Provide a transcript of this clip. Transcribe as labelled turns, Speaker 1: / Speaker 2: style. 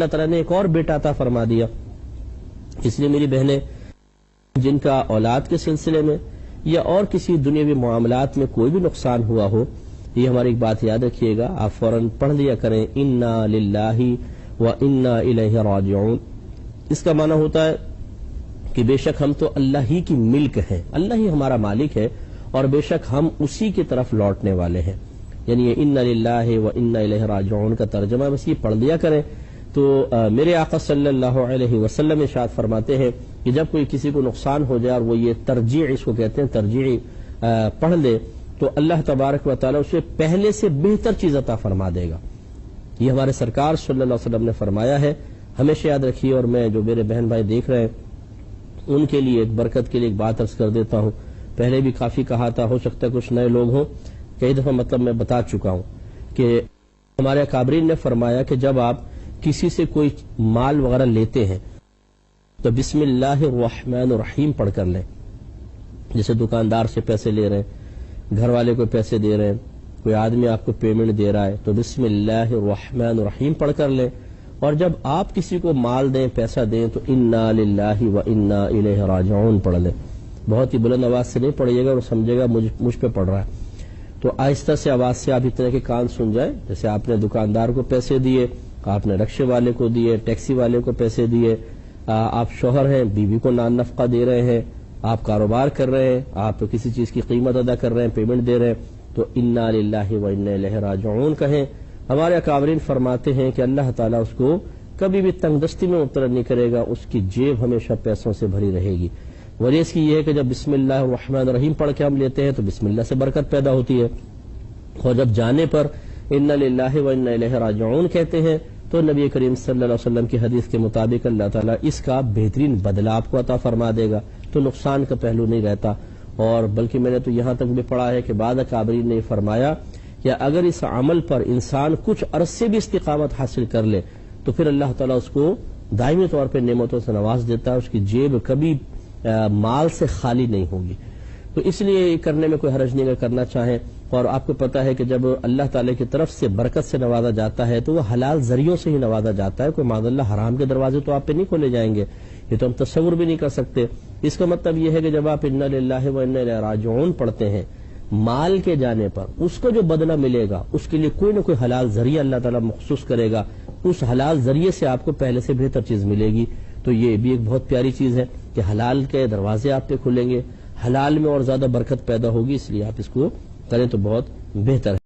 Speaker 1: اللہ تعالیٰ نے ایک اور بیٹا عطا فرما دیا. اس لیے میری بہنیں جن کا اولاد کے سلسلے میں یا اور کسی دنیاوی معاملات میں کوئی بھی نقصان ہوا ہو، یہ ہماری ایک بات یاد رکھیے گا، آپ فوراً پڑھ لیا کریں انا للہ و انا الیہ راجعون. اس کا معنی ہوتا ہے کہ بے شک ہم تو اللہ ہی کی ملک ہیں، اللہ ہی ہمارا مالک ہے اور بے شک ہم اسی کی طرف لوٹنے والے ہیں. یعنی یہ انا للہ و انا الیہ راجعون کا ترجمہ بس یہ پڑھ لیا کریں. تو میرے آقا صلی اللہ علیہ وسلم ارشاد فرماتے ہیں کہ جب کوئی کسی کو نقصان ہو جائے اور وہ یہ ترجیع اس کو کہتے ہیں ترجیع پڑھ لے تو اللہ تبارک و تعالی اسے پہلے سے بہتر چیز عطا فرما دے گا. یہ ہمارے سرکار صلی اللہ علیہ وسلم نے فرمایا ہے. ہمیشہ یاد رکھیے، اور میں جو میرے بہن بھائی دیکھ رہے ہیں ان کے لیے ایک برکت کے لیے ایک بات عرض کر دیتا ہوں. پہلے بھی کافی کہا تھا، ہو سکتا ہے کچھ نئے لوگ ہوں، کئی دفعہ مطلب میں بتا چکا ہوں کہ ہمارے اکابرین نے فرمایا کہ جب آپ کسی سے کوئی مال وغیرہ لیتے ہیں تو بسم اللہ الرحمن الرحیم پڑھ کر لیں. جیسے دکاندار سے پیسے لے رہے ہیں، گھر والے کو پیسے دے رہے ہیں، کوئی آدمی آپ کو پیمنٹ دے رہا ہے تو بسم اللہ الرحمن الرحیم پڑھ کر لیں. اور جب آپ کسی کو مال دیں، پیسہ دیں تو انا للہ و انا الیہ راجعون پڑھ لیں. بہت ہی بلند آواز سے نہیں پڑھیے گا اور سمجھے گا مجھ پہ پڑھ رہا ہے. تو آہستہ سے آواز سے آپ اتنے کے کان سن جائیں. جیسے آپ نے دکاندار کو پیسے دیے، آپ نے رکشے والے کو دیے، ٹیکسی والے کو پیسے دیے، آپ شوہر ہیں، بیوی کو نان نفقہ دے رہے ہیں، آپ کاروبار کر رہے ہیں، آپ کسی چیز کی قیمت ادا کر رہے ہیں، پیمنٹ دے رہے ہیں، تو انا للہ و انا الیہ راجعون کہیں. ہمارے اکابرین فرماتے ہیں کہ اللہ تعالیٰ اس کو کبھی بھی تنگ دستی میں مبتلا نہیں کرے گا، اس کی جیب ہمیشہ پیسوں سے بھری رہے گی. وجہ اس کی یہ ہے کہ جب بسم اللہ الرحمن الرحیم پڑھ کے ہم لیتے ہیں تو بسم اللہ سے برکت پیدا ہوتی ہے، اور جب جانے پر انا للہ و انا الیہ راجعون کہتے ہیں تو نبی کریم صلی اللہ علیہ وسلم کی حدیث کے مطابق اللہ تعالیٰ اس کا بہترین بدلہ آپ کو عطا فرما دے گا. تو نقصان کا پہلو نہیں رہتا. اور بلکہ میں نے تو یہاں تک بھی پڑھا ہے کہ بعض اکابرین نے فرمایا کہ اگر اس عمل پر انسان کچھ عرصے بھی استقامت حاصل کر لے تو پھر اللہ تعالیٰ اس کو دائمی طور پہ نعمتوں سے نواز دیتا ہے، اس کی جیب کبھی مال سے خالی نہیں ہوگی. تو اس لیے یہ کرنے میں کوئی حرج نہیں اگر کرنا چاہیں. اور آپ کو پتا ہے کہ جب اللہ تعالیٰ کی طرف سے برکت سے نوازا جاتا ہے تو وہ حلال ذریعوں سے ہی نوازا جاتا ہے. کوئی معاذ اللہ حرام کے دروازے تو آپ پہ نہیں کھولے جائیں گے، یہ تو ہم تصور بھی نہیں کر سکتے. اس کا مطلب یہ ہے کہ جب آپ انا للہ و انا الیہ راجعون پڑھتے ہیں، مال کے جانے پر اس کو جو بدلہ ملے گا اس کے لیے کوئی نہ کوئی حلال ذریعہ اللہ تعالیٰ مخصوص کرے گا. اس حلال ذریعے سے آپ کو پہلے سے بہتر چیز ملے گی. تو یہ بھی ایک بہت پیاری چیز ہے کہ حلال کے دروازے آپ پہ کھلیں گے، حلال میں اور زیادہ برکت پیدا ہوگی. اس لیے آپ اس کو کریں تو بہت بہتر ہے.